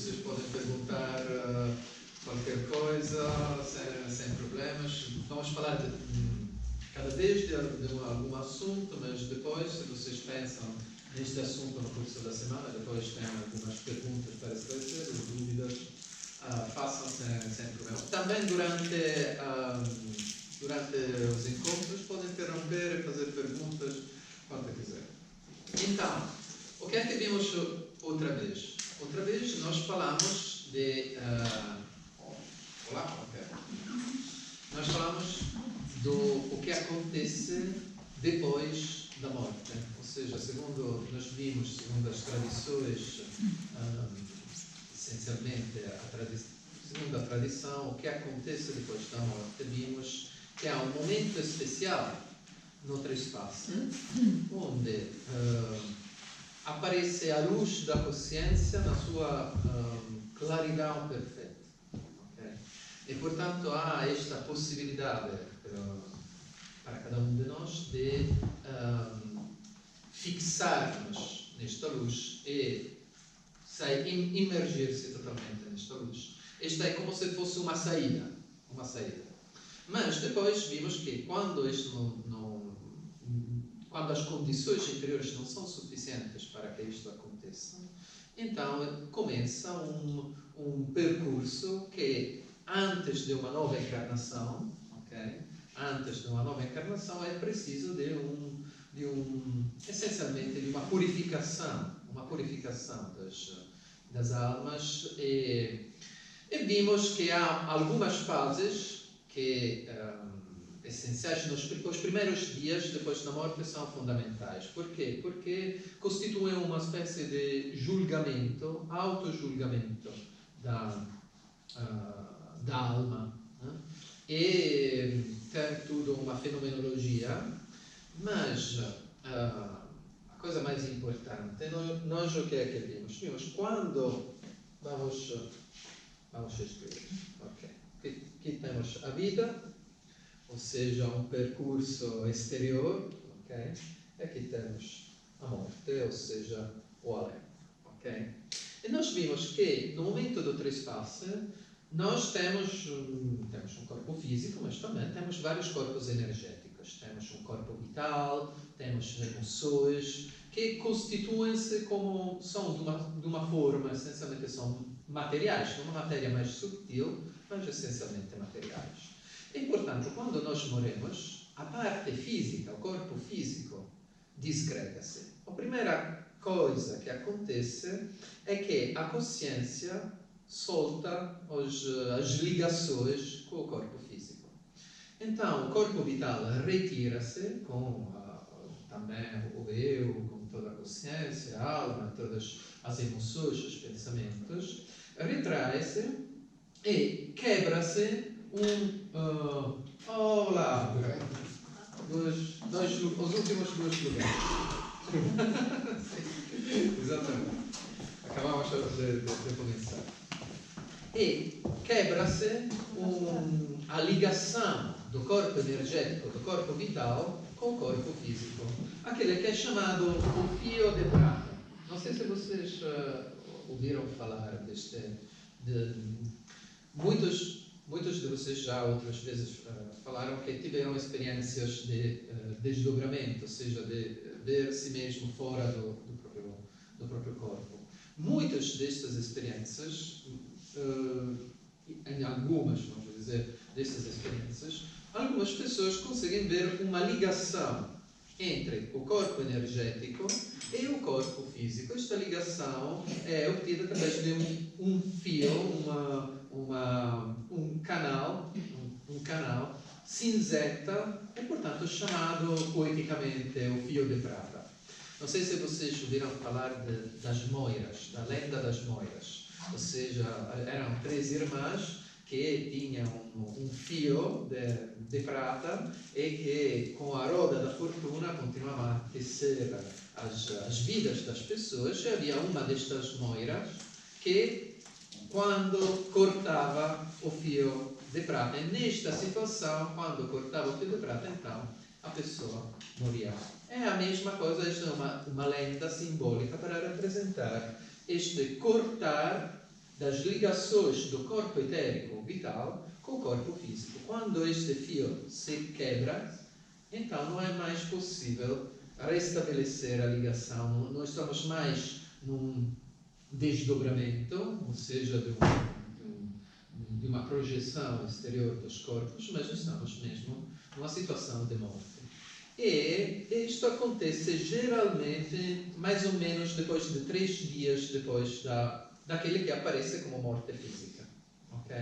vocês podem perguntar qualquer coisa, sem problemas. Vamos falar cada vez de algum assunto, mas depois, se vocês pensam neste assunto no curso da semana, depois têm algumas perguntas para esclarecer, dúvidas, façam sem problema. Também durante os encontros podem interromper e fazer perguntas quando quiser. Então, o que é que vimos outra vez? Outra vez nós falamos de... Nós falamos do que acontece depois da morte. Ou seja, segundo nós vimos, segundo as tradições, essencialmente, segundo a tradição, o que acontece depois da morte, vimos que há um momento especial no espaço, onde aparece a luz da consciência na sua claridade perfeita. Okay? E, portanto, há esta possibilidade para cada um de nós de fixar-nos nesta luz e imergir-se totalmente nesta luz. Esta é como se fosse uma saída. Mas depois vimos que quando as condições interiores não são suficientes para que isto aconteça, então começa um percurso que antes de uma nova encarnação, okay? Antes de uma nova encarnação é preciso essencialmente de uma purificação das almas e vimos que há algumas fases que essenciais os primeiros dias depois da morte são fundamentais. Por quê? Porque constituem uma espécie de julgamento, auto-julgamento da alma. Né? E tem tudo uma fenomenologia, mas a coisa mais importante, nós o que é que vimos? Vimos quando vamos escrever. Okay. Aqui temos a vida, ou seja, um percurso exterior, okay? E aqui temos a morte, ou seja, o além. Okay? E nós vimos que no momento do trespasse nós temos um corpo físico, mas também temos vários corpos energéticos. Temos um corpo vital, temos emoções, que constituem-se como são de uma forma, essencialmente são materiais, numa matéria mais sutil, mas essencialmente materiais. E, portanto, quando nós morremos, a parte física, o corpo físico, desgrega-se. A primeira coisa que acontece é que a consciência solta as ligações com o corpo físico. Então, o corpo vital retira-se com também o eu, com toda a consciência, a alma, todas as emoções, os pensamentos, retrai-se e quebra-se olá! Os últimos dois lugares. Exatamente. Acabamos de começar. E quebra-se a ligação do corpo energético, do corpo vital, com o corpo físico. Aquele que é chamado o fio de prata. Não sei se vocês ouviram falar Muitos de vocês já outras vezes falaram que tiveram experiências de desdobramento, ou seja, de ver si mesmo fora do próprio corpo. Muitas destas experiências, em algumas, vamos dizer, destas experiências, algumas pessoas conseguem ver uma ligação entre o corpo energético e o corpo físico. Esta ligação é obtida através de um fio, um canal cinzenta e, portanto, chamado poeticamente o fio de prata. Não sei se vocês ouviram falar das moiras, da lenda das moiras. Ou seja, eram 3 irmãs que tinham um fio de prata e que, com a roda da fortuna, continuavam a tecer as vidas das pessoas. E havia uma destas moiras que, quando cortava o fio de prata, e nesta situação, quando cortava o fio de prata, então a pessoa morria. É a mesma coisa, esta é uma lenda simbólica para representar este cortar das ligações do corpo etérico vital com o corpo físico. Quando este fio se quebra, então não é mais possível restabelecer a ligação, não estamos mais num desdobramento, ou seja, de uma projeção exterior dos corpos, mas estamos mesmo numa situação de morte. E isto acontece geralmente mais ou menos depois de 3 dias depois daquele que aparece como morte física. Ok?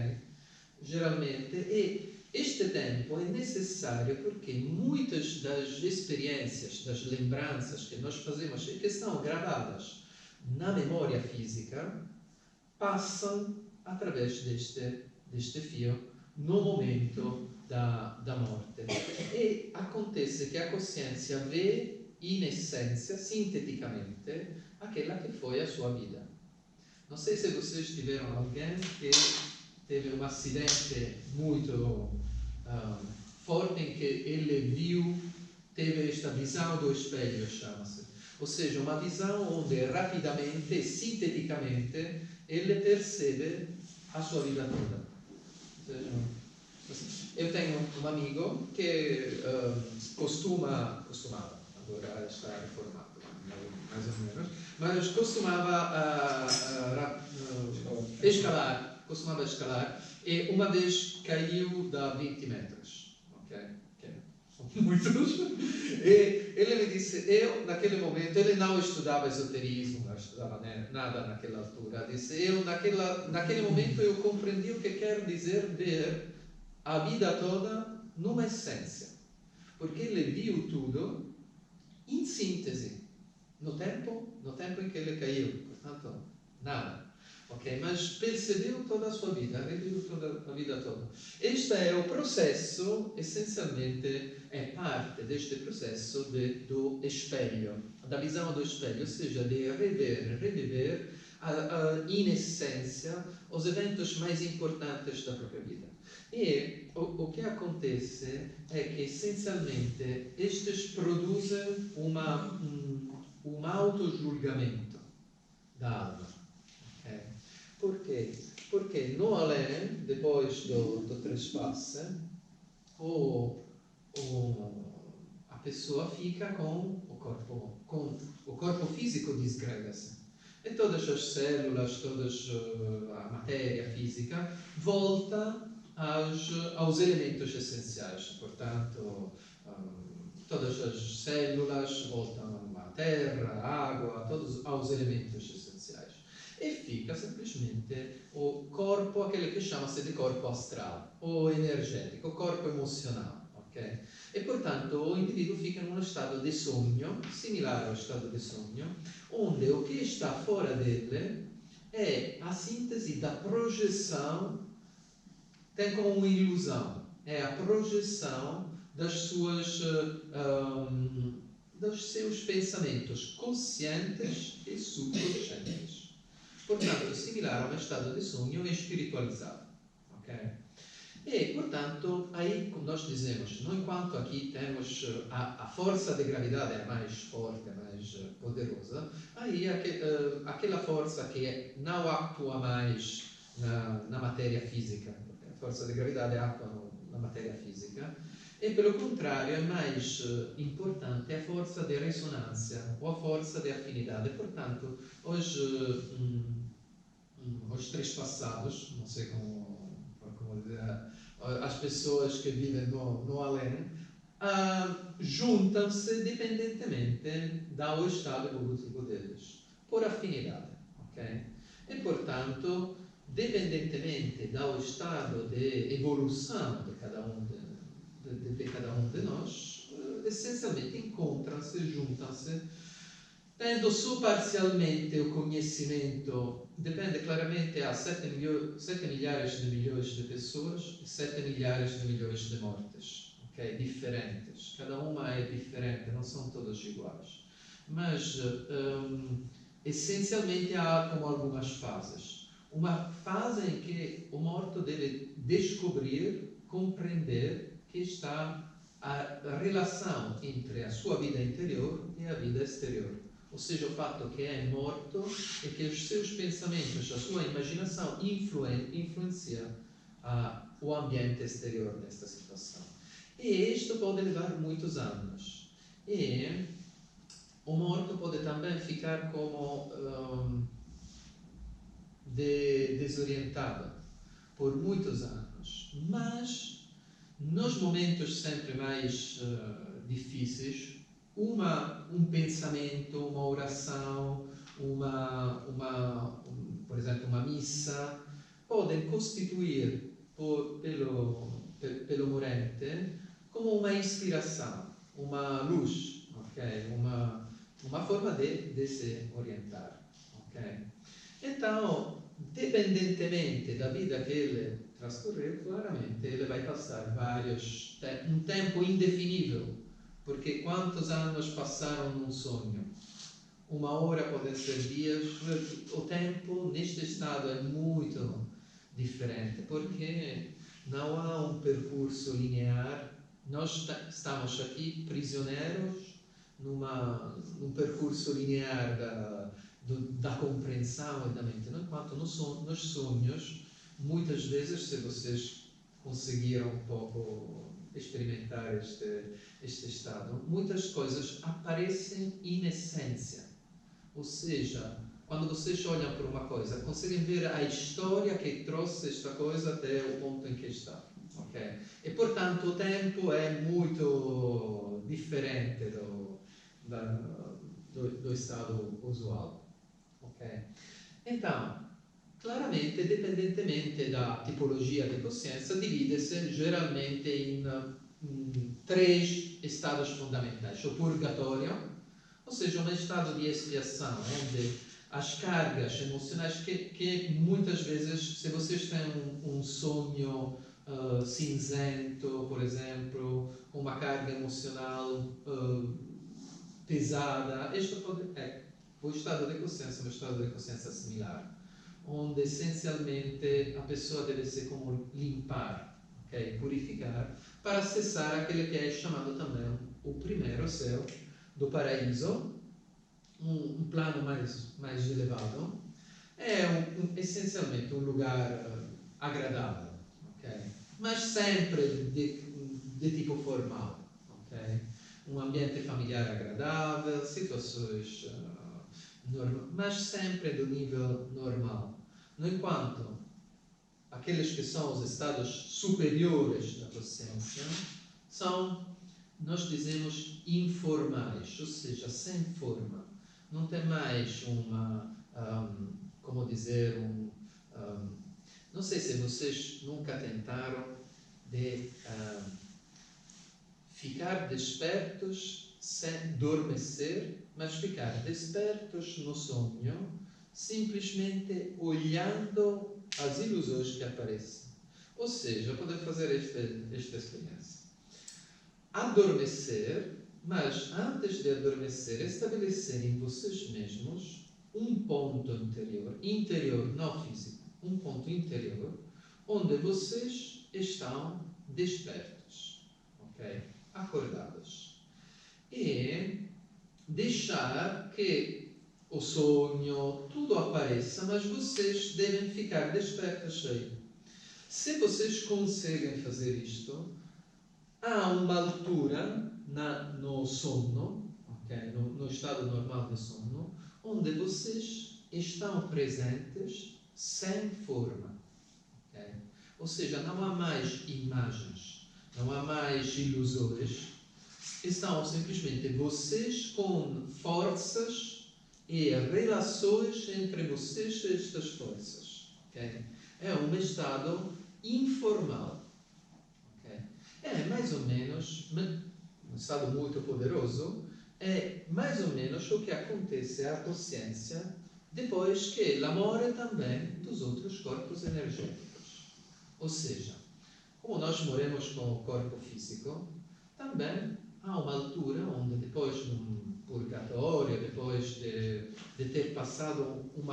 Geralmente, e este tempo é necessário porque muitas das experiências, das lembranças que nós fazemos e que estão gravadas na memória física passam através deste fio no momento da morte. E acontece que a consciência vê, in essência, sinteticamente, aquela que foi a sua vida. Não sei se vocês tiveram alguém que teve um acidente muito forte em que ele teve esta visão do espelho, chama-se. Ou seja, uma visão onde rapidamente, sinteticamente, ele percebe a sua vida toda. Eu tenho um amigo que costumava, agora está reformado, mais ou menos, mas costumava escalar, e uma vez caiu de 20 metros, ok? São muitos. E ele me disse, naquele momento, ele não estudava esoterismo, não estudava nada naquela altura, disse, naquele momento eu compreendi o que quer dizer ver a vida toda numa essência, porque ele viu tudo em síntese, no tempo em que ele caiu, portanto, nada. Ok? Mas percebeu toda a sua vida, reviu toda a vida toda. Este é o processo, essencialmente, é parte deste processo do espelho, da visão do espelho, ou seja, de reviver in essência os eventos mais importantes da própria vida. E o que acontece é que, essencialmente, estes produzem um auto-julgamento da alma. Okay? Por quê? Porque no além, depois do trespasse, a pessoa fica com o corpo físico desgrega-se. E todas as células, toda a matéria física volta aos elementos essenciais. Portanto, todas as células voltam à terra, à água, todos aos elementos essenciais. E fica simplesmente o corpo, aquele que chama-se de corpo astral, ou energético, o corpo emocional. Okay? E, portanto, o indivíduo fica num estado de sonho, similar ao estado de sonho, onde o que está fora dele é a síntese da projeção, tem como uma ilusão, é a projeção dos seus pensamentos conscientes e subconscientes. Portanto, similar a um estado de sonho espiritualizado. Okay? E, portanto, aí, como nós dizemos, não enquanto aqui temos a força de gravidade é mais forte, é mais poderosa, aí aquela força que não atua mais na matéria física, a força de gravidade atua na matéria física, e, pelo contrário, é mais importante a força de ressonância ou a força de afinidade. Portanto, os trespassados, não sei como dizer, as pessoas que vivem no além, juntam-se dependentemente do estado evolutivo deles, por afinidade. Okay? E, portanto, dependentemente do estado de evolução de cada um de nós, essencialmente encontram-se, juntam-se, tendo só parcialmente o conhecimento. Depende claramente, há 7 milhares de milhões de pessoas e 7 milhares de milhões de mortes, okay? Diferentes. Cada uma é diferente, não são todas iguais. Mas, essencialmente, há como algumas fases. Uma fase em que o morto deve descobrir, compreender que está a relação entre a sua vida interior e a vida exterior. ou seja, o fato que é morto e que os seus pensamentos, a sua imaginação influencia o ambiente exterior desta situação. E isto pode levar muitos anos. E o morto pode também ficar como desorientado por muitos anos. Mas, nos momentos sempre mais difíceis, um pensamento, uma oração, por exemplo, uma missa, podem constituir pelo morente como uma inspiração, uma luz, okay? Uma forma de se orientar. Okay? Então, dependentemente da vida que ele trascorreu, claramente ele vai passar um tempo indefinível, porque quantos anos passaram num sonho? Uma hora, pode ser dias. O tempo neste estado é muito diferente, porque não há um percurso linear. Nós estamos aqui prisioneiros num percurso linear da compreensão e da mente. Enquanto nos sonhos, muitas vezes, se vocês conseguiram um pouco experimentar este estado, muitas coisas aparecem in essência. Ou seja, quando vocês olham para uma coisa, conseguem ver a história que trouxe esta coisa até o ponto em que está. Okay? E, portanto, o tempo é muito diferente do estado usual. Okay? Então, claramente, independentemente da tipologia de consciência, divide-se geralmente em 3 estados fundamentais. O purgatório, ou seja, um estado de expiação, onde as cargas emocionais que muitas vezes, se vocês têm um sonho cinzento, por exemplo, uma carga emocional pesada, o estado de consciência é um estado de consciência similar, onde essencialmente a pessoa deve se como limpar, okay? Purificar, para acessar aquele que é chamado também o primeiro céu do paraíso, um plano mais elevado. É essencialmente um lugar agradável, okay? Mas sempre de tipo formal, okay? Um ambiente familiar agradável, situações mas sempre do nível normal. No enquanto, aqueles que são os estados superiores da consciência são, nós dizemos, informais, ou seja, sem forma. Não tem mais como dizer, não sei se vocês nunca tentaram de ficar despertos sem adormecer, mas ficar despertos no sonho, simplesmente olhando as ilusões que aparecem. Ou seja, podem fazer esta experiência. Adormecer, mas antes de adormecer, estabelecer em vocês mesmos um ponto interior não físico, um ponto interior, onde vocês estão despertos, ok? Acordados. E deixar que o sonho, tudo apareça, mas vocês devem ficar despertos aí. Se vocês conseguem fazer isto, há uma altura no sono, okay? no estado normal de sono, onde vocês estão presentes sem forma. Okay? Ou seja, não há mais imagens, não há mais ilusões, estão simplesmente vocês com forças e relações entre vocês e estas forças. Okay? É um estado informal. Okay? É mais ou menos, um estado muito poderoso, é mais ou menos o que acontece à consciência depois que ela morre também dos outros corpos energéticos. Ou seja, como nós morremos com o corpo físico, também há uma altura onde depois de um purgatório, depois de ter passado o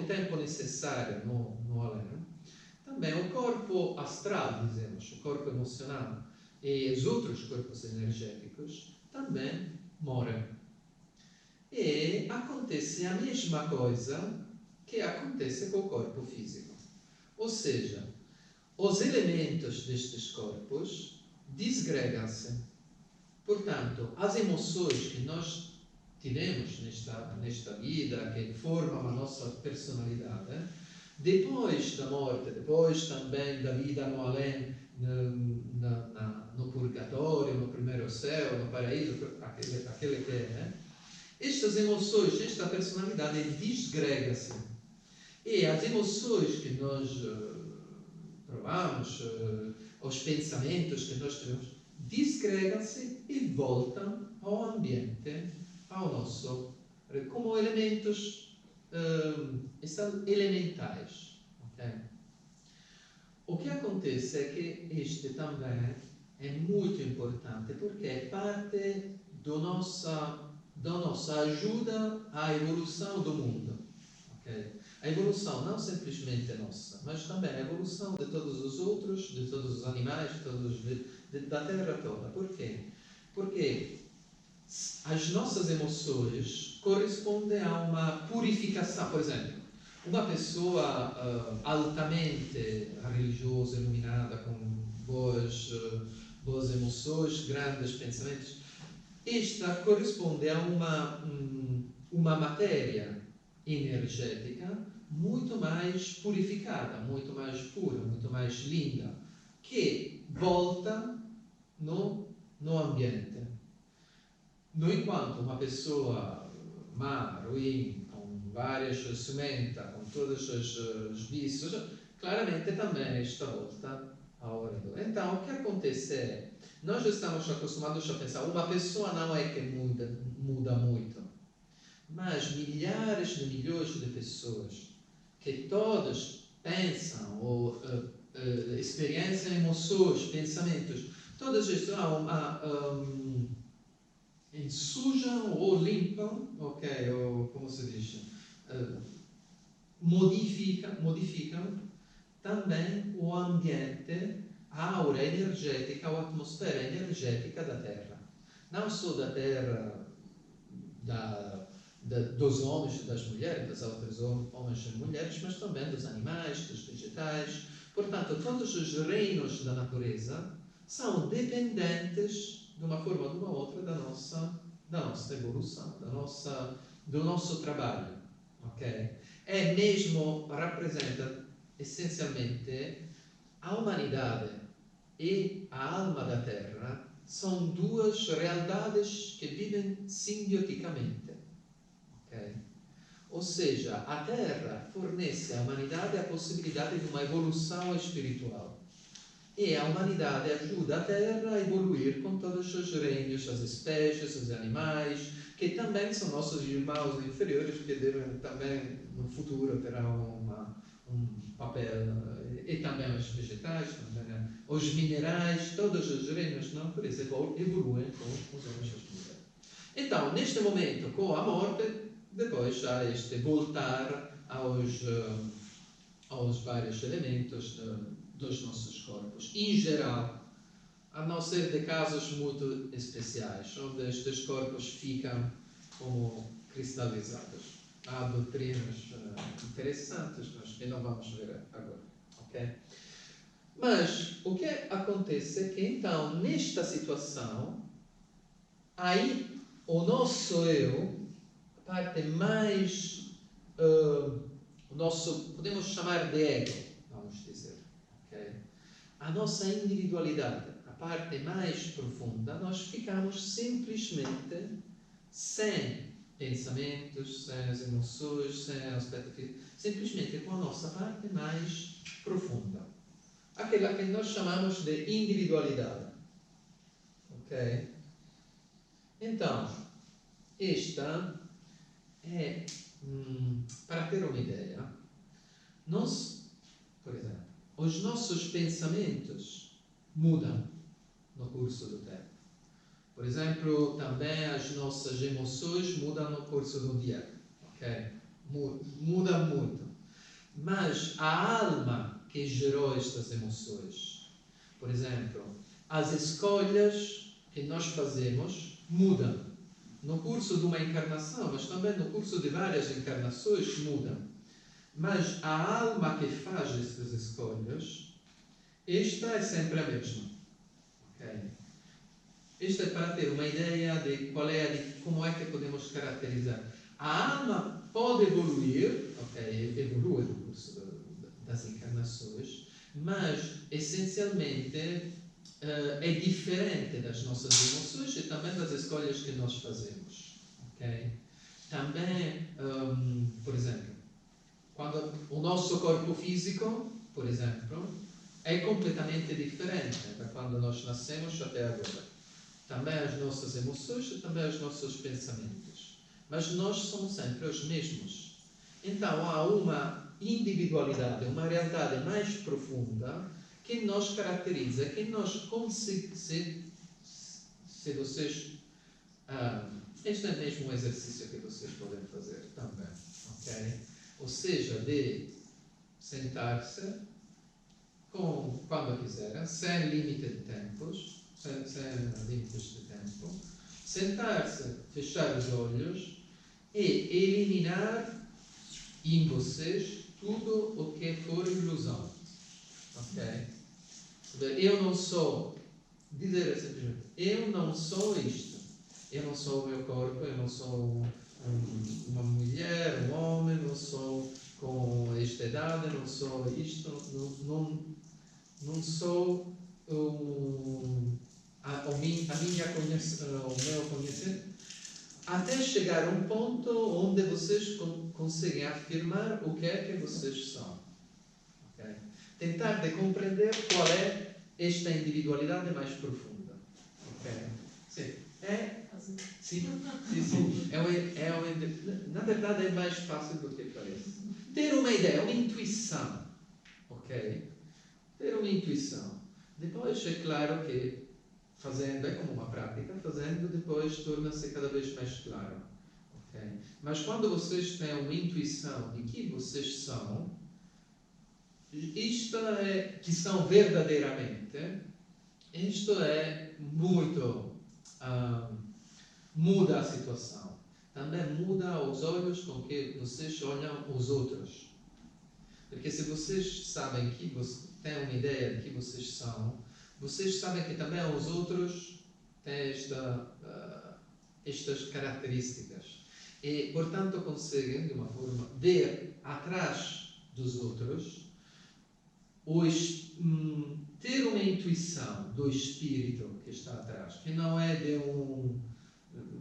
tempo necessário no além, também o corpo astral, dizemos, o corpo emocional e os outros corpos energéticos também morre. E acontece a mesma coisa que acontece com o corpo físico. Ou seja, os elementos destes corpos desgregam-se. Portanto, as emoções que nós tivemos nesta vida, que formam a nossa personalidade, depois da morte, depois também da vida no além, no purgatório, no primeiro céu, no paraíso, aquele que é, estas emoções, esta personalidade desgrega-se. E as emoções que nós provamos, os pensamentos que nós temos, desgregam-se e voltam ao ambiente, ao nosso, como elementos elementais. Okay? O que acontece é que este também é muito importante porque é parte da nossa ajuda à evolução do mundo. Okay? A evolução não simplesmente nossa, mas também a evolução de todos os outros, de todos os animais, da Terra toda. Por quê? Porque as nossas emoções correspondem a uma purificação. Por exemplo, uma pessoa altamente religiosa, iluminada, com boas emoções, grandes pensamentos, esta corresponde a uma matéria energética muito mais purificada, muito mais pura, muito mais linda, que volta no ambiente. No enquanto uma pessoa má, ruim, com várias ciumentas, com todos os vícios, claramente também esta volta ao redor. Então, o que acontece é, nós estamos acostumados a pensar, uma pessoa não é que muda muito, mas milhares de milhões de pessoas que todas pensam ou experienciam emoções, pensamentos, todas estas ensujam ou limpam, ok, ou como se diz, modificam também o ambiente, a aura energética, a atmosfera energética da Terra. Não só da Terra, dos homens e das mulheres, das outras homens e mulheres, mas também dos animais, dos vegetais. Portanto, todos os reinos da natureza são dependentes, de uma forma ou de uma outra, da nossa evolução, do nosso trabalho. Okay? Representa essencialmente a humanidade e a alma da Terra são duas realidades que vivem simbioticamente. Okay? Ou seja, a Terra fornece à humanidade a possibilidade de uma evolução espiritual. E a humanidade ajuda a Terra a evoluir com todos os reinos, as espécies, os animais, que também são nossos irmãos inferiores, que devem também, no futuro, terão um papel, e também os vegetais, também, os minerais, todos os reinos não, por isso evoluem com os homens e as mulheres. Então, neste momento, com a morte, depois há este voltar aos vários elementos dos nossos corpos. Em geral, a não ser de casos muito especiais, onde estes corpos ficam como cristalizados. Há doutrinas interessantes, mas que não vamos ver agora. Okay? Mas o que acontece é que, então, nesta situação, aí o nosso eu, a parte mais, o nosso, podemos chamar de ego, vamos dizer, okay? A nossa individualidade, a parte mais profunda, nós ficamos simplesmente sem pensamentos, sem as emoções, sem aspecto físico, simplesmente com a nossa parte mais profunda, aquela que nós chamamos de individualidade. Ok? Então, esta é, para ter uma ideia, por exemplo, os nossos pensamentos mudam no curso do tempo. Por exemplo, também as nossas emoções mudam no curso do dia. Okay? Mudam muito. Mas a alma que gerou estas emoções, por exemplo, as escolhas que nós fazemos mudam. no curso de uma encarnação, mas também no curso de várias encarnações, mudam. Mas a alma que faz estas escolhas, esta é sempre a mesma. Okay? Isto é para ter uma ideia de como é que podemos caracterizar. A alma pode evoluir, evolui no curso das encarnações, mas essencialmente é diferente das nossas emoções e também das escolhas que nós fazemos. Okay? Também, por exemplo, quando o nosso corpo físico, por exemplo, é completamente diferente da quando nós nascemos até agora. Também as nossas emoções e também os nossos pensamentos. Mas nós somos sempre os mesmos. Então há uma individualidade, uma realidade mais profunda que nos caracteriza, que nós conseguimos, se vocês... este é mesmo um exercício que vocês podem fazer também. Okay? Ou seja, de sentar-se quando quiserem, sem limite de tempos, sem limites de tempo, sentar-se, fechar os olhos e eliminar em vocês tudo o que for ilusão. Ok? Eu não sou, dizer simplesmente, eu não sou isto. Eu não sou o meu corpo, eu não sou uma mulher, um homem, não sou com esta idade, não sou isto, não sou o meu conhecimento, até chegar a um ponto onde vocês conseguem afirmar o que é que vocês são. Okay? Tentar de compreender qual é esta individualidade mais profunda. Okay? Sim. Sim. Na verdade é mais fácil do que parece. Ter uma ideia, uma intuição. Ok? Ter uma intuição. Depois é claro que fazendo, é como uma prática, fazendo depois torna-se cada vez mais claro. Okay? Mas quando vocês têm uma intuição de que vocês são, isto é, que são verdadeiramente, isto é muito... muda a situação. Também muda os olhos com que vocês olham os outros. Porque se vocês sabem que têm uma ideia de que vocês são, vocês sabem que também os outros têm estas características. E, portanto, conseguem, de uma forma, ver atrás dos outros, ter uma intuição do espírito que está atrás, que não é de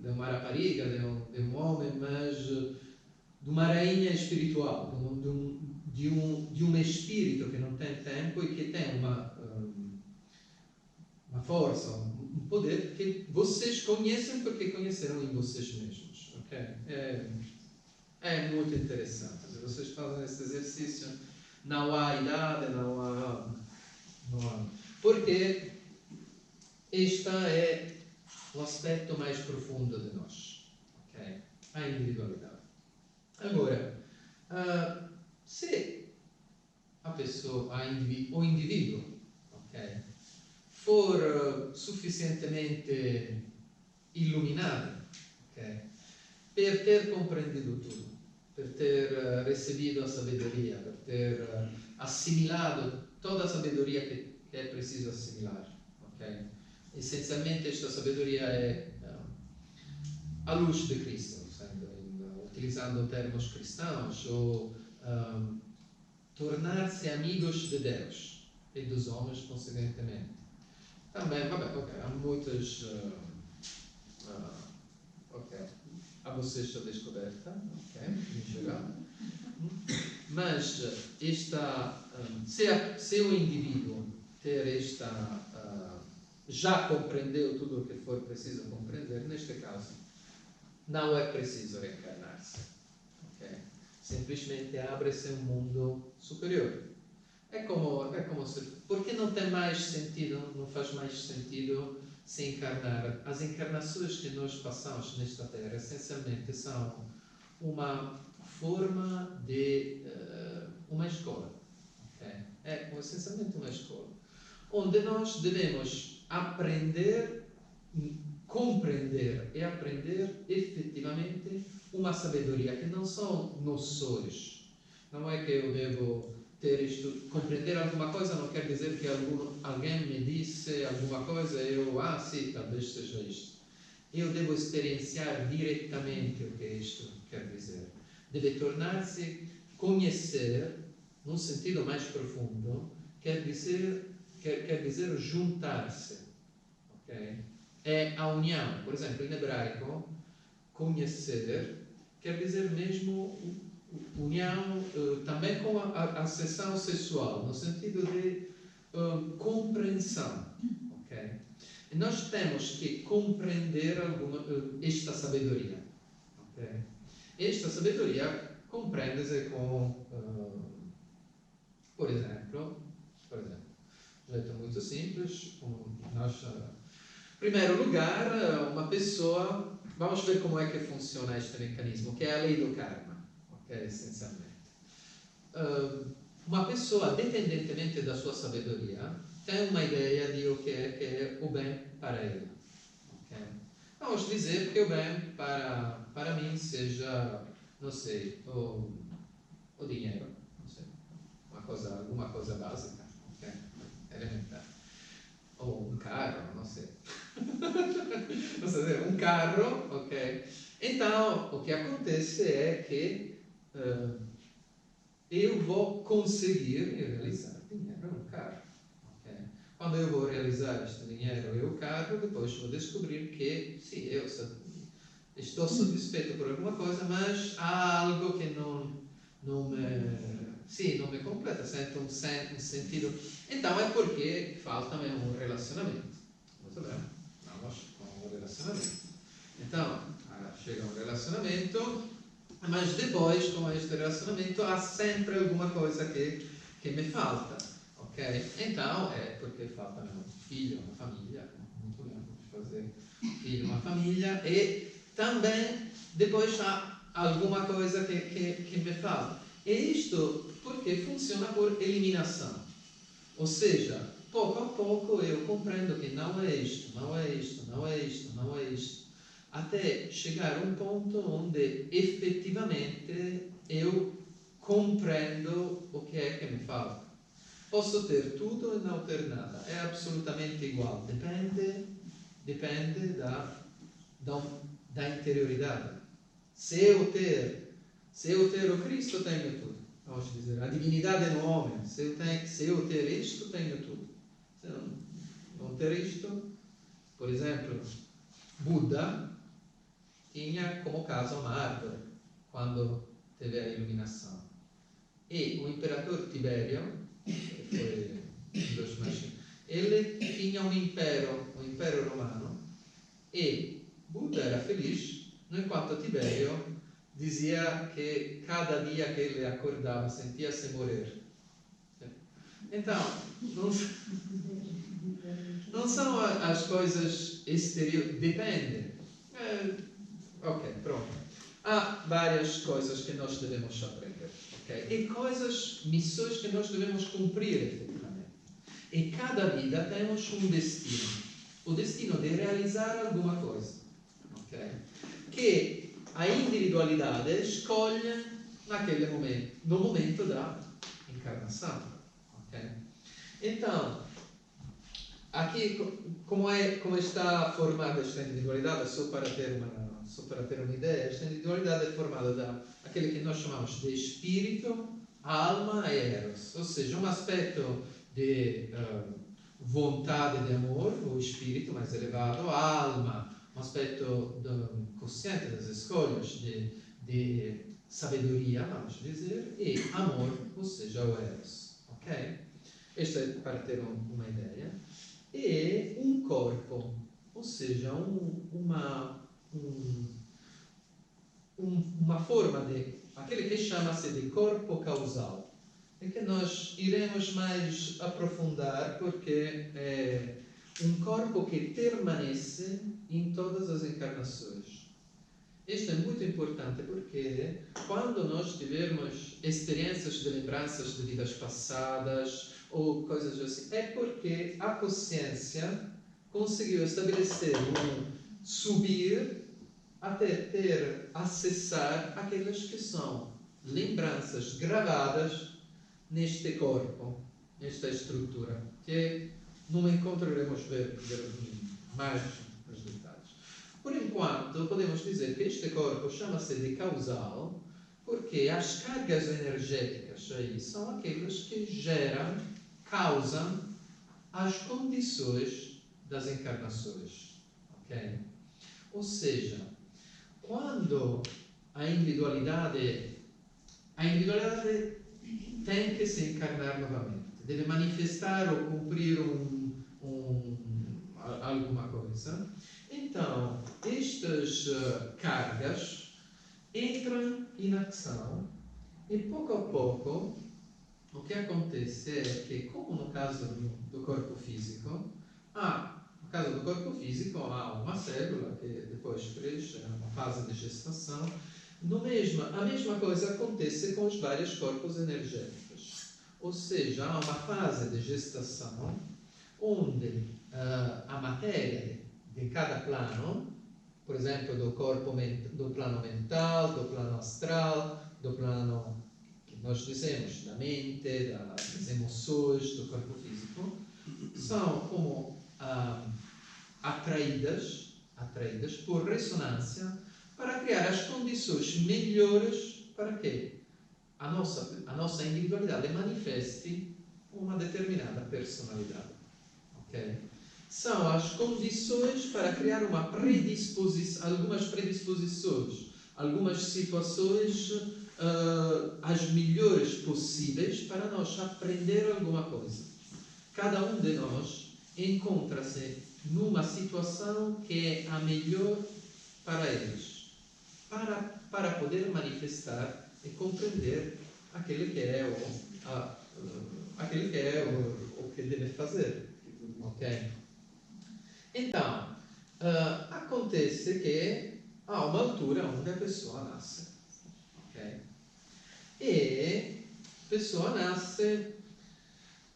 uma rapariga, de um homem, mas de uma rainha espiritual, de um espírito que não tem tempo e que tem uma força, um poder que vocês conhecem porque conheceram em vocês mesmos. Okay? É muito interessante. Se vocês fazem esse exercício, não há idade, não há... Porque este é o aspecto mais profundo de nós. Okay? A individualidade. Agora, se a pessoa, o indivíduo, okay, for suficientemente iluminado, okay, per ter compreendido tudo, per ter recebido a sabedoria, per ter assimilado toda a sabedoria que é preciso assimilar. Okay? Essencialmente, esta sabedoria é a luz de Cristo, utilizando termos cristãos, ou tornar-se amigos de Deus e dos homens, consequentemente. Também, há muitas... há vocês a descoberta, em geral. Mas se o indivíduo ter já compreendeu tudo o que for preciso compreender, neste caso, não é preciso reencarnar-se. Okay? Simplesmente abre-se um mundo superior. É como se... Porque não tem mais sentido, não faz mais sentido se encarnar. As encarnações que nós passamos nesta Terra, essencialmente, são uma forma de uma escola. Okay? É essencialmente uma escola. Onde nós devemos aprender compreender e aprender efetivamente uma sabedoria que não são noções. Não é que eu devo ter isto, compreender alguma coisa não quer dizer que alguém me disse alguma coisa e eu, sim, talvez seja isto. Eu devo experienciar diretamente o que isto quer dizer. Deve tornar-se conhecer, num sentido mais profundo, quer dizer juntar-se. Okay? É a união. Por exemplo, em hebraico, conhecer quer dizer mesmo união também com a seção sexual, no sentido de compreensão. Okay? E nós temos que compreender esta sabedoria. Okay? Esta sabedoria compreende-se com, por exemplo, um jeito muito simples, em primeiro lugar, uma pessoa, vamos ver como é que funciona este mecanismo, que é a lei do karma, okay? Essencialmente. Uma pessoa, independentemente da sua sabedoria, tem uma ideia de o que é o bem para ele. Okay? Vamos dizer que o bem para mim seja, não sei, o dinheiro, não sei, alguma coisa básica, okay? Elementar. Ou um carro, não sei. Vamos dizer, um carro, ok? Então, o que acontece é que eu vou conseguir realizar dinheiro no carro. Okay? Quando eu vou realizar este dinheiro e o carro, depois vou descobrir que, sim, eu estou satisfeito por alguma coisa, mas há algo que não me completa, sinto um sentido. Então é porque falta-me um relacionamento. Muito bem, vamos com o relacionamento. Então, chega um relacionamento, mas depois, com este relacionamento, há sempre alguma coisa que me falta. Ok? Então, é porque falta-me um filho, uma família. Muito bem, vamos fazer um filho, uma família. E também, depois há alguma coisa que me falta. E isto porque funciona por eliminação. Ou seja, pouco a pouco eu compreendo que não é isto, não é isto, não é isto, não é isto. Até chegar a um ponto onde efetivamente eu compreendo o que é que me falta. Posso ter tudo e não ter nada. É absolutamente igual. Depende da interioridade. Se eu ter o Cristo, tenho tudo. Vamos dizer, a divinidade no homem. Se eu ter isto, tenho tudo. Se não ter isto, por exemplo, Buda tinha como caso uma árvore quando teve a iluminação. E o imperador Tibério, que foi um dos mais, ele tinha um império romano, e Buda era feliz, no enquanto Tibério dizia que cada dia que ele acordava sentia-se morrer. Então, não são as coisas exteriores, depende. Ok, pronto. Há várias coisas que nós devemos aprender. Okay? E missões que nós devemos cumprir, efetivamente. Em cada vida temos um destino. O destino de realizar alguma coisa. Okay? Que a individualidade escolhe naquele momento, no momento da encarnação. Okay? Então, aqui, como está formada esta individualidade, só para ter uma ideia, esta individualidade é formada daquele que nós chamamos de espírito, alma e eros, ou seja, um aspecto de vontade de amor, o espírito mais elevado, a alma, um aspecto consciente das escolhas, de sabedoria, vamos dizer, e amor, ou seja, o eros. Ok? Isto é para ter uma ideia. E um corpo, ou seja, uma forma aquele que chama-se de corpo causal, é que nós iremos mais aprofundar, porque é um corpo que permanece em todas as encarnações. Isto é muito importante porque quando nós tivermos experiências de lembranças de vidas passadas ou coisas assim, é porque a consciência conseguiu estabelecer subir até ter, acessar aquelas que são lembranças gravadas neste corpo, nesta estrutura, que no encontro iremos ver mais os detalhes. Por enquanto, podemos dizer que este corpo chama-se de causal, porque as cargas energéticas aí são aquelas que geram, causam as condições das encarnações. Ok? Ou seja, quando a individualidade tem que se encarnar novamente, deve manifestar ou cumprir alguma coisa, então estas cargas entram em ação e pouco a pouco o que acontece é que, como no caso do corpo físico, no caso do corpo físico há uma célula que depois cresce, é uma fase de gestação. A mesma coisa acontece com os vários corpos energéticos. Ou seja, há uma fase de gestação onde a matéria de cada plano, por exemplo, do plano mental, do plano astral, do plano que nós dizemos da mente, das emoções, do corpo físico, são como atraídas por ressonância para criar as condições melhores para que a nossa individualidade manifeste uma determinada personalidade. Okay? São as condições para criar algumas predisposições, algumas situações as melhores possíveis para nós aprender alguma coisa. Cada um de nós encontra-se numa situação que é a melhor para eles, para poder manifestar e compreender aquele que é o que deve fazer. Ok? Então, acontece que há uma altura onde a pessoa nasce. Okay? E a pessoa nasce,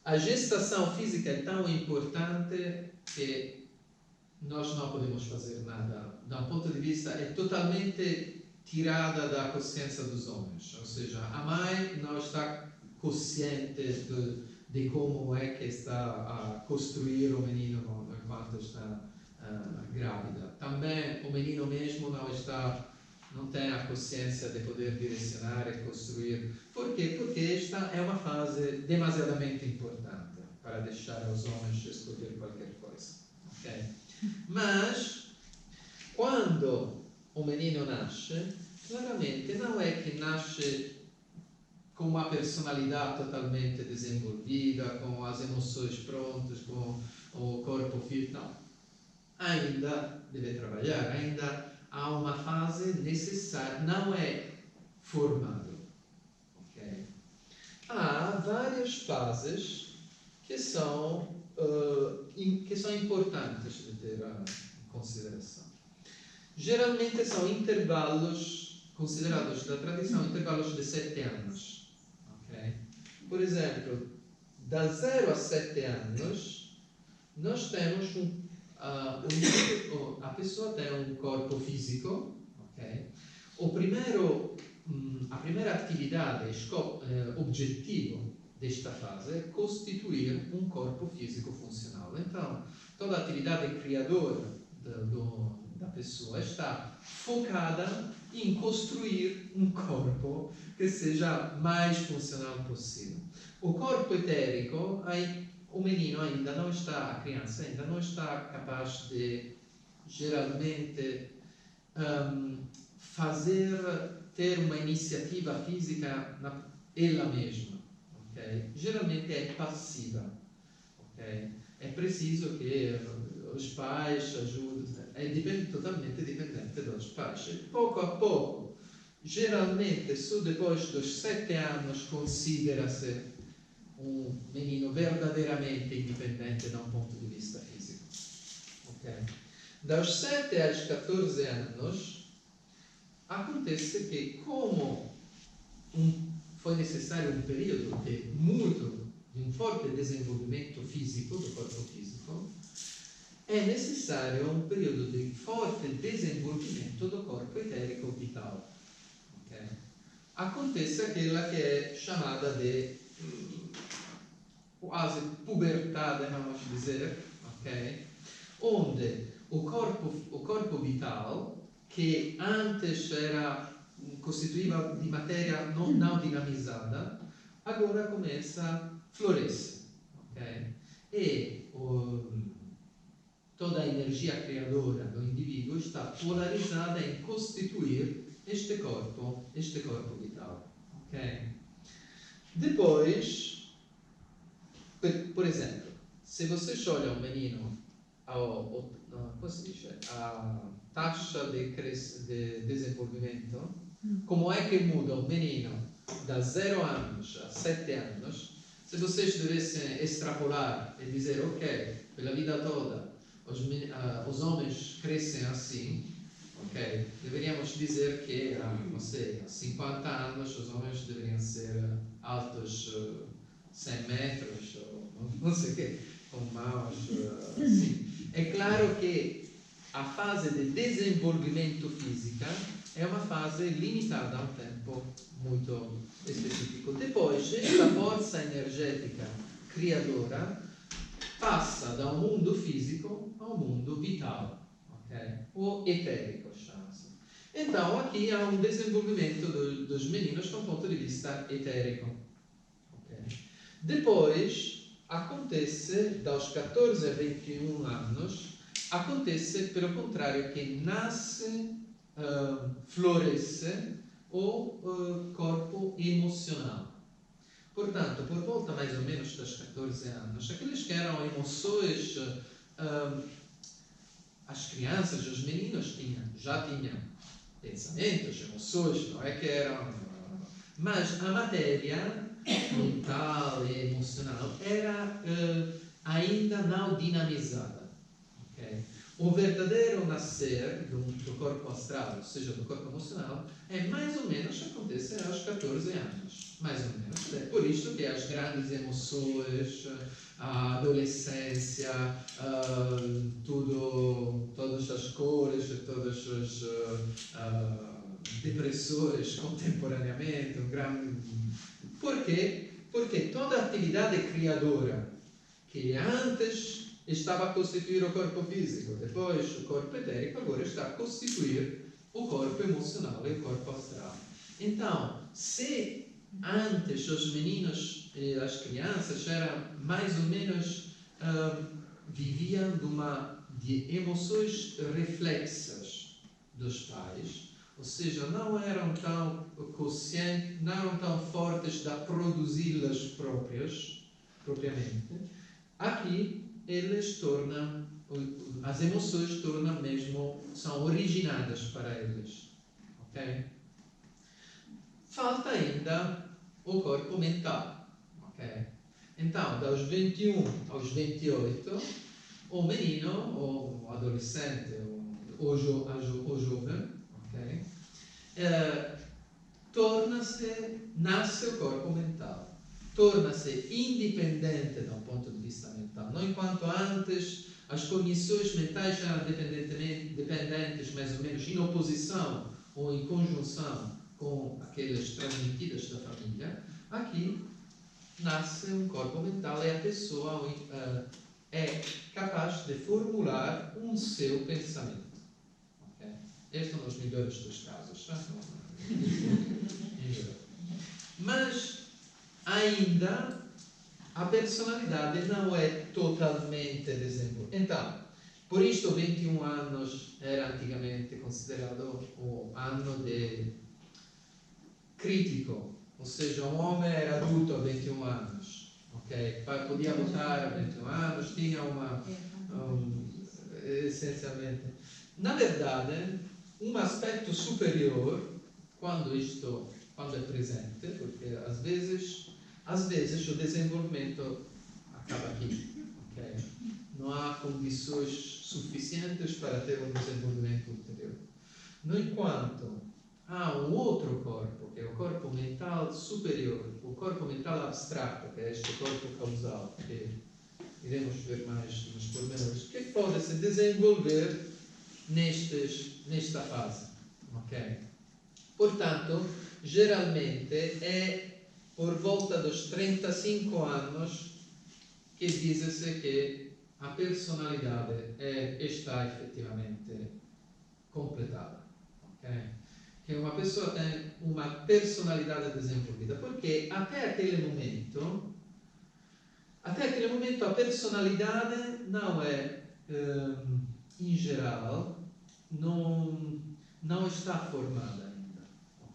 a gestação física é tão importante que nós não podemos fazer nada. Da um ponto de vista, é totalmente tirada da consciência dos homens. Ou seja, a mãe não está consciente de como é que está a construir o menino enquanto está grávida. Também o menino mesmo não tem a consciência de poder direcionar e construir. Por quê? Porque esta é uma fase demasiadamente importante para deixar os homens escolher qualquer coisa. Okay? Mas, quando o menino nasce, claramente não é que nasce com uma personalidade totalmente desenvolvida, com as emoções prontas, com o corpo físico. Não. Ainda deve trabalhar, ainda há uma fase necessária, não é formado. Okay? Há várias fases que são importantes de ter em consideração. Geralmente são intervalos considerados da tradição, intervalos de 7 anos. Okay? Por exemplo, da 0 a 7 anos, nós temos a pessoa tem um corpo físico. Okay? A primeira atividade, objetivo desta fase é constituir um corpo físico funcional. Então, toda a atividade criadora da pessoa está focada em construir um corpo que seja mais funcional possível. O corpo etérico, o menino ainda não está, a criança ainda não está capaz de, geralmente, ter uma iniciativa física ela mesma. Okay? Geralmente é passiva. Okay? É preciso que os pais ajudem, totalmente dependente dos pais. E pouco a pouco, geralmente, só depois dos 7 anos, considera-se um menino verdadeiramente independente de um ponto de vista físico. Okay? Dos 7 aos 14 anos, acontece que, como foi necessário um período de um forte desenvolvimento físico, do corpo físico, è necessario un periodo di forte desenvolvimento do corpo eterico vital. Okay? Acontece aquela que é chamada de quase puberdade, vamos dizer, ok? Onde o corpo vital, que antes costituiva di materia non dinamizzata, agora começa a florescer. Okay? E toda a energia criadora do indivíduo está polarizada em constituir este corpo vital. Okay? Depois, por exemplo, se você olha um menino, como se diz? A taxa de desenvolvimento, como é que muda um menino da 0 anos a 7 anos, se vocês devessem extrapolar e dizer, ok, pela vida toda, os homens crescem assim, ok, deveríamos dizer que, não sei, há 50 anos os homens deveriam ser altos 100 metros, ou não sei o quê, com mãos assim. É claro que a fase de desenvolvimento física é uma fase limitada a um tempo muito específico. Depois, esta força energética criadora passa da um mundo físico a um mundo vital, okay? Ou etérico, chama-se. Então, aqui há um desenvolvimento dos meninos do ponto de vista etérico. Okay? Depois, acontece, dos 14 a 21 anos, acontece, pelo contrário, que nasce, floresce o corpo emocional. Portanto, por volta mais ou menos dos 14 anos, aqueles que eram emoções, as crianças, os meninos já tinham pensamentos, emoções, não é que eram... Mas a matéria mental e emocional era ainda não dinamizada. Okay? O verdadeiro nascer do corpo astral, ou seja, do corpo emocional, é mais ou menos acontece aos 14 anos. Mais ou menos. É por isso que as grandes emoções, a adolescência, todas as cores, todos os depressores contemporaneamente. Por quê? Porque toda a atividade criadora que antes estava a constituir o corpo físico, depois o corpo etérico, agora está a constituir o corpo emocional e o corpo astral. Então, se antes os meninos e as crianças eram mais ou menos viviam de emoções reflexas dos pais, ou seja, não eram tão conscientes, não eram tão fortes de produzi-las propriamente, aqui eles tornam, as emoções tornam mesmo, são originadas para eles. Ok? Falta ainda o corpo mental. Okay? Então, dos 21 aos 28, o menino, ou o adolescente, ou jovem, okay? Nasce o corpo mental. Torna-se independente de um ponto de vista mental. Não enquanto antes as cognições mentais eram dependentes, mais ou menos, em oposição ou em conjunção com aquelas transmitidas da família, aqui nasce um corpo mental e a pessoa é capaz de formular um seu pensamento. Okay? Este é um dos melhores dos casos. Mas ainda a personalidade não é totalmente desenvolvida. Então, por isto 21 anos era antigamente considerado o ano de crítico, ou seja, um homem era adulto a 21 anos, okay? Podia votar a 21 anos, tinha essencialmente. Na verdade, um aspecto superior, quando é presente, porque às vezes o desenvolvimento acaba aqui, okay? Não há condições suficientes para ter um desenvolvimento ulterior. No enquanto, há um outro corpo, que é o corpo mental superior, o corpo mental abstrato, que é este corpo causal, que iremos ver mais nos pormenores, que pode se desenvolver nesta fase. Ok? Portanto, geralmente é por volta dos 35 anos que diz-se que a personalidade está efetivamente completada. Okay? Que uma pessoa tem uma personalidade desenvolvida, porque até aquele momento a personalidade não é, em geral, não está formada ainda.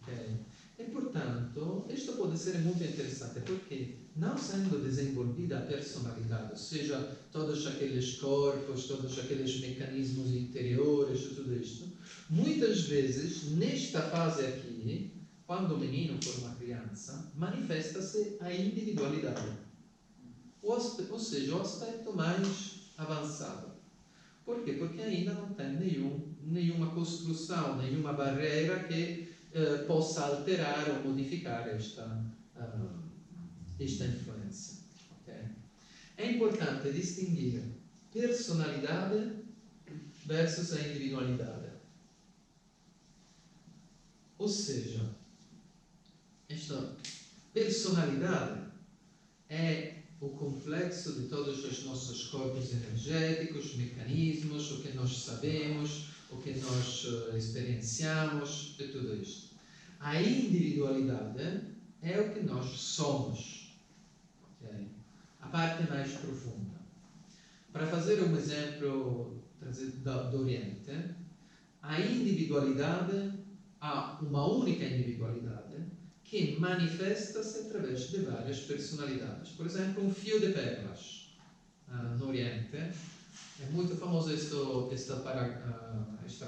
Okay? E, portanto, isto pode ser muito interessante, porque não sendo desenvolvida a personalidade, ou seja, todos aqueles corpos, todos aqueles mecanismos interiores, tudo isto, muitas vezes, nesta fase aqui, quando o menino for uma criança, manifesta-se a individualidade. Ou seja, o aspecto mais avançado. Por quê? Porque ainda não tem nenhuma construção, nenhuma barreira que possa alterar ou modificar esta influência. Okay? É importante distinguir personalidade versus a individualidade. Ou seja, esta personalidade é o complexo de todos os nossos corpos energéticos, mecanismos, o que nós sabemos, o que nós experienciamos, e tudo isto. A individualidade é o que nós somos. Okay? A parte mais profunda. Para fazer um exemplo do Oriente, a individualidade, há uma única individualidade que manifesta-se através de várias personalidades. Por exemplo, um fio de pérolas no Oriente. É muito famoso esta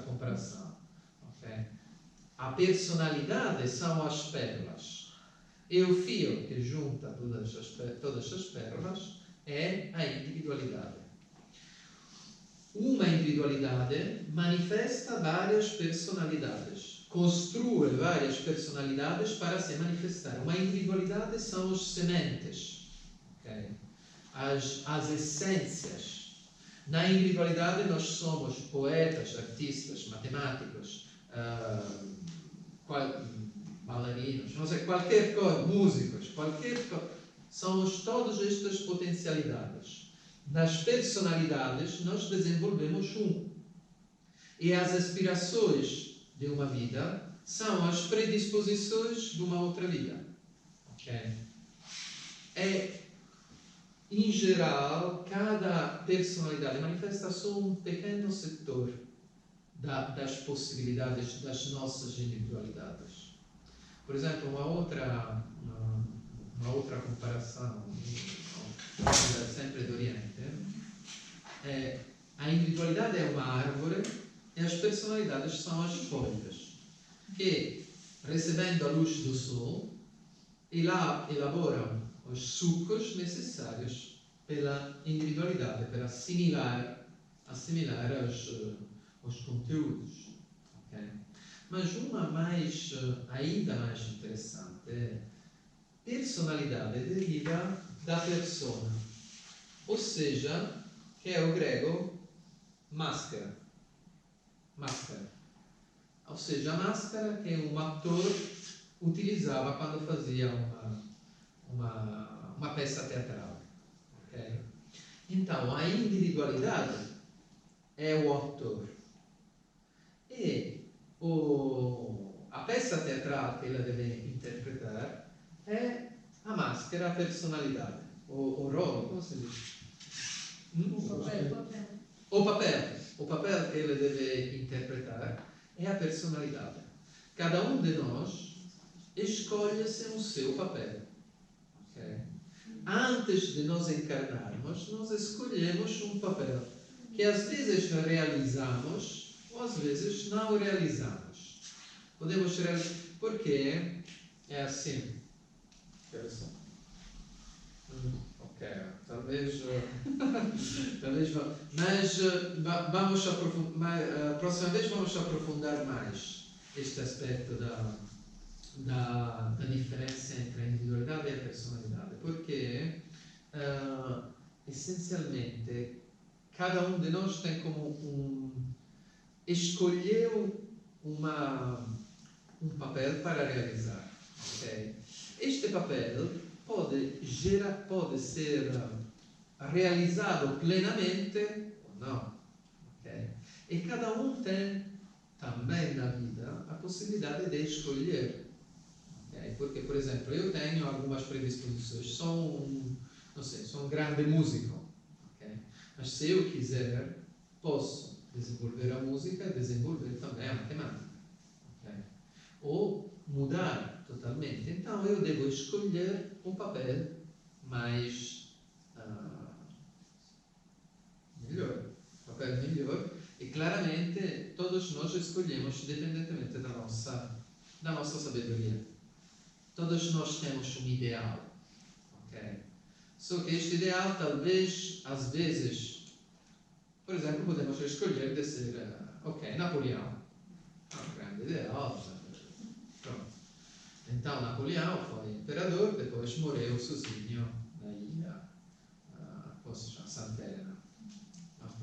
comparação. Okay? A personalidade são as pérolas. E o fio que junta todas as pérolas é a individualidade. Uma individualidade manifesta várias personalidades. Construi várias personalidades para se manifestar. Uma individualidade são as sementes, okay? as essências. Na individualidade nós somos poetas, artistas, matemáticos, bailarinos, não sei, qualquer coisa, músicos, qualquer coisa. Somos todas estas potencialidades. Nas personalidades nós desenvolvemos e as aspirações de uma vida são as predisposições de uma outra vida. Okay? Em geral, cada personalidade manifesta só um pequeno setor das possibilidades das nossas individualidades. Por exemplo, uma outra comparação, sempre do Oriente, a individualidade é uma árvore e as personalidades são as folhas, que, recebendo a luz do sol, elaboram os sucos necessários pela individualidade, para assimilar os conteúdos. Okay? Mas uma ainda mais interessante é personalidade deriva da persona, ou seja, que é o grego máscara. Ou seja, a máscara que um ator utilizava quando fazia uma peça teatral. Okay? Então, a individualidade é o ator. E a peça teatral que ela deve interpretar é a máscara, a personalidade. O rolo, como se diz? O papel que ela deve interpretar é a personalidade. Cada um de nós escolhe-se o seu papel. Okay? Antes de nós encarnarmos, nós escolhemos um papel que às vezes realizamos ou às vezes não realizamos. Podemos realizar, porque é assim. Ok, talvez mas vamos aprofundar, próxima vez vamos aprofundar mais este aspecto da diferença entre a individualidade e a personalidade, porque essencialmente, cada um de nós tem como escolheu um papel para realizar. Okay? Este papel pode ser realizado plenamente ou não. Okay? E cada um tem também na vida a possibilidade de escolher. Okay? Porque, por exemplo, eu tenho algumas predisposições, sou um grande músico. Okay? Mas se eu quiser, posso desenvolver a música e desenvolver também a matemática. Okay? Ou mudar totalmente. Então eu devo escolher um papel mais melhor, e claramente todos nós escolhemos independentemente da nossa sabedoria. Todos nós temos um ideal. Okay? Só que este ideal, talvez, às vezes, por exemplo, podemos escolher de ser Napoleão. Um grande ideal. Pronto. Então, Napoleão foi imperador, depois morreu sozinho na ilha, Santa Helena.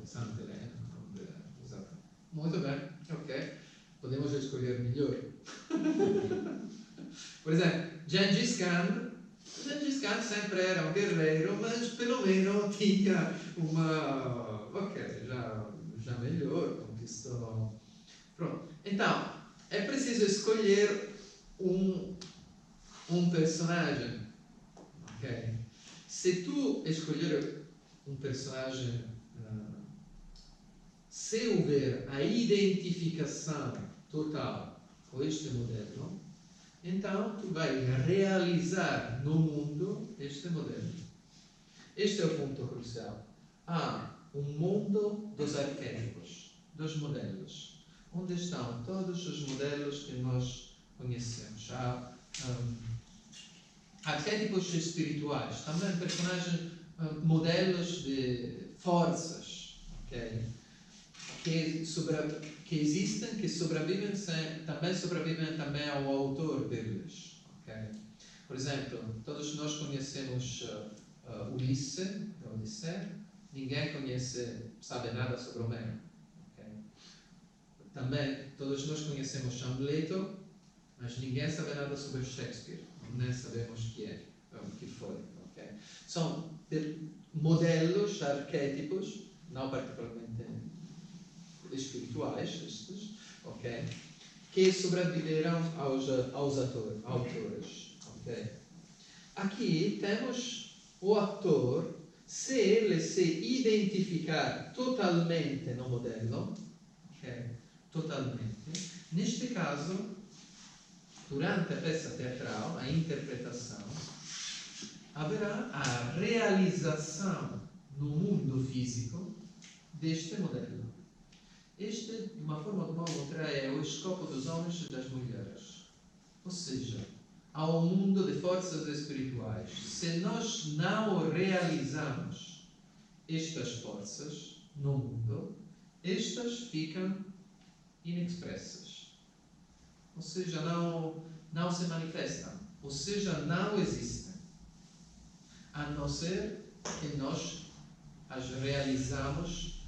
Santa Helena, exato. Muito bem, ok. Podemos escolher melhor. Por exemplo, Gengis Khan sempre era um guerreiro, mas pelo menos tinha já melhor, conquistou. Pronto. Então, é preciso escolher um personagem. Ok? Se tu escolher um personagem, se houver a identificação total com este modelo, então tu vai realizar no mundo este modelo. Este é o ponto crucial. Há um mundo dos arquétipos, dos modelos, onde estão todos os modelos que nós conhecemos. Há arquétipos espirituais, também personagens, modelos de forças, okay? que existem, que também sobrevivem também ao autor deles. Okay? Por exemplo, todos nós conhecemos Ulisses, ninguém sabe nada sobre Homero. Okay? Também todos nós conhecemos Hamleto, mas ninguém sabe nada sobre Shakespeare, nem sabemos o que foi. Okay? São modelos, arquétipos, não particularmente espirituais, estes, okay? Que sobreviveram aos autores. Okay? Aqui temos o ator, se ele se identificar totalmente no modelo, okay? Totalmente, neste caso, durante a peça teatral, a interpretação, haverá a realização no mundo físico deste modelo. Este, de uma forma ou de outra, é o escopo dos homens e das mulheres. Ou seja, há um mundo de forças espirituais. Se nós não realizamos estas forças no mundo, estas ficam inexpressas. Ou seja, não se manifestam. Ou seja, não existem. A não ser que nós as realizamos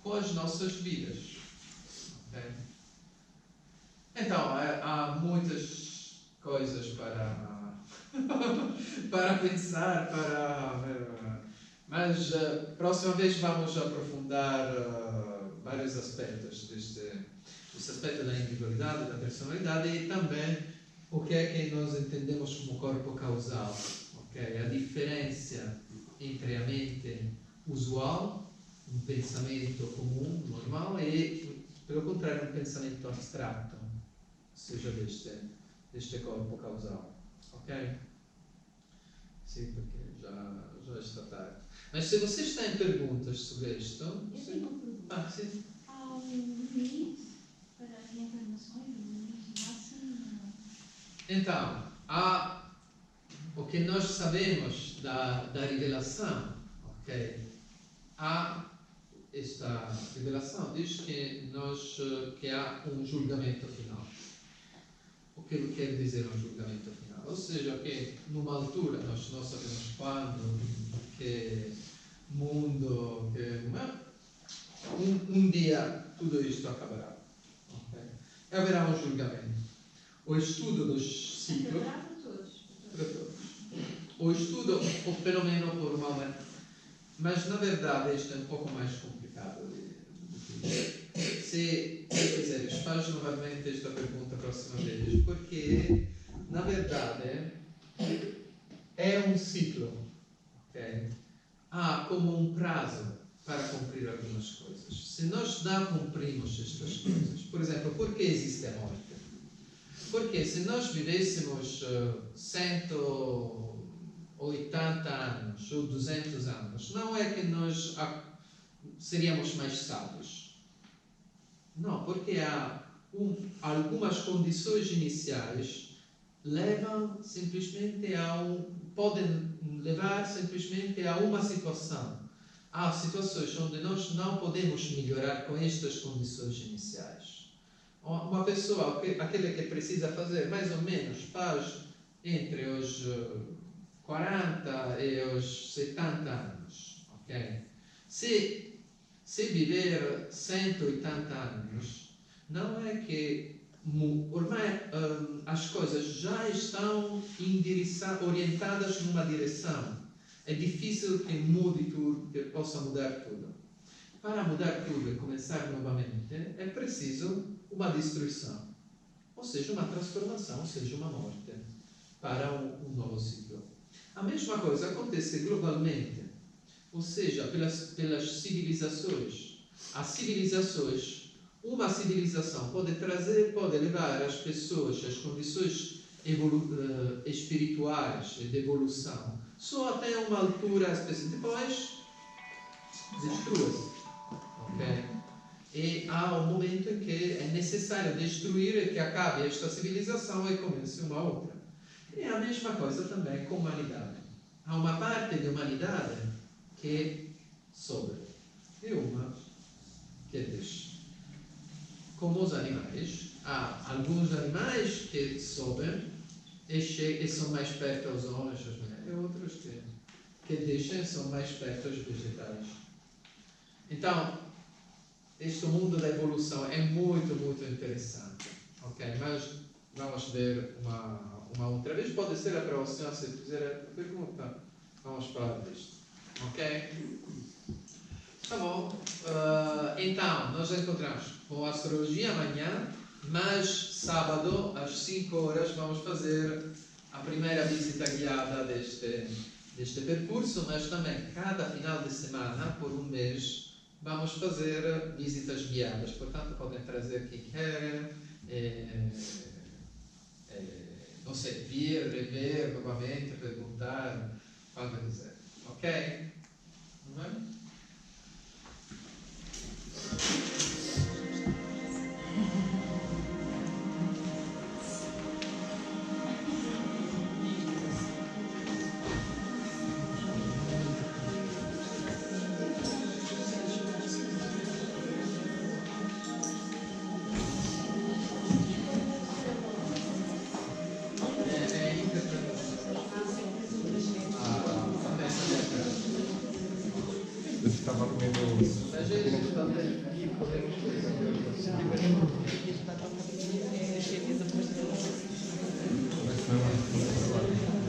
com as nossas vidas. Okay? Então, há muitas coisas para pensar, mas próxima vez vamos aprofundar vários aspectos deste aspecto da individualidade, da personalidade e também o que é que nós entendemos como corpo causal. Okay? A diferença entre a mente usual, um pensamento comum, normal, e, pelo contrário, um pensamento abstrato, ou seja, deste corpo causal. Ok? Sim, porque já está tarde. Mas se vocês têm perguntas sobre isto... Eu tenho uma pergunta. Sim. Há um limite para reencarnações, um limite máximo? Então, há o que nós sabemos da revelação, ok? Há esta revelação diz que há um julgamento final. O que quer dizer um julgamento final? Ou seja, que numa altura, nós não sabemos quando, que tudo isto acabará. Okay? E haverá um julgamento. O estudo dos ciclos... Para todos. O estudo, ou pelo menos por uma humanidade. Mas, na verdade, isto é um pouco mais complicado. Se quiseres, faz novamente esta pergunta a próxima vez, porque, na verdade, é um ciclo. Okay? Há como um prazo para cumprir algumas coisas. Se nós não cumprimos estas coisas, por exemplo, por que existe a morte? Porque se nós vivêssemos 180 anos ou 200 anos, não é que nós seríamos mais sábios. Não, porque há algumas condições iniciais podem levar simplesmente a uma situação. Há situações onde nós não podemos melhorar com estas condições iniciais. Uma pessoa, aquela que precisa fazer mais ou menos faz entre os 40 e os 70 anos. Okay? Se viver 180 anos, não é que as coisas já estão orientadas numa direção. É difícil que mude tudo, que possa mudar tudo. Para mudar tudo e começar novamente, é preciso uma destruição, ou seja, uma transformação, ou seja, uma morte, para um novo ciclo. A mesma coisa acontece globalmente, ou seja, pelas civilizações. As civilizações, uma civilização pode levar as pessoas às condições espirituais de evolução, só até uma altura específica, depois destrua-se. Okay? E há um momento em que é necessário destruir, que acabe esta civilização e comece uma outra. E a mesma coisa também com a humanidade. Há uma parte da humanidade que sobe e uma que deixa. Como os animais, há alguns animais que sobem e são mais perto aos homens, às mulheres, e outros que deixam e são mais perto aos vegetais. Então, este mundo da evolução é muito, muito interessante. Okay? Mas vamos ver uma outra vez. Pode ser a próxima, se fizer a pergunta. Vamos falar disto. Ok? Tá bom. Então, nós encontramos com a astrologia amanhã, mas sábado, às 5 horas, vamos fazer a primeira visita guiada deste percurso, mas também cada final de semana, por um mês, vamos fazer visitas guiadas. Portanto, podem trazer quem quer, não sei, vir, rever novamente, perguntar, quando quiser. Ok? Não é? Estava comendo. Mas é importante aqui, podemos Mas não,